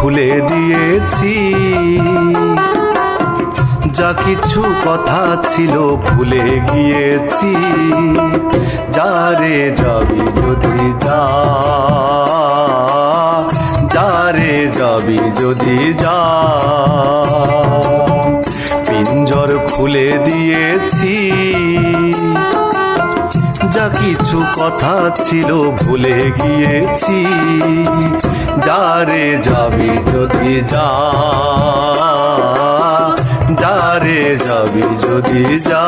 খুলে দিয়েছি, যা কিছু কথা ছিল ভুলে গিয়েছি। যারে যাবি যদি যা, যারে যাবি যদি যা। পিঞ্জর খুলে দিয়েছি, যা কিছু কথা ছিল ভুলে গিয়েছি। যারে যাবি যদি যা, যারে যাবি যদি যা।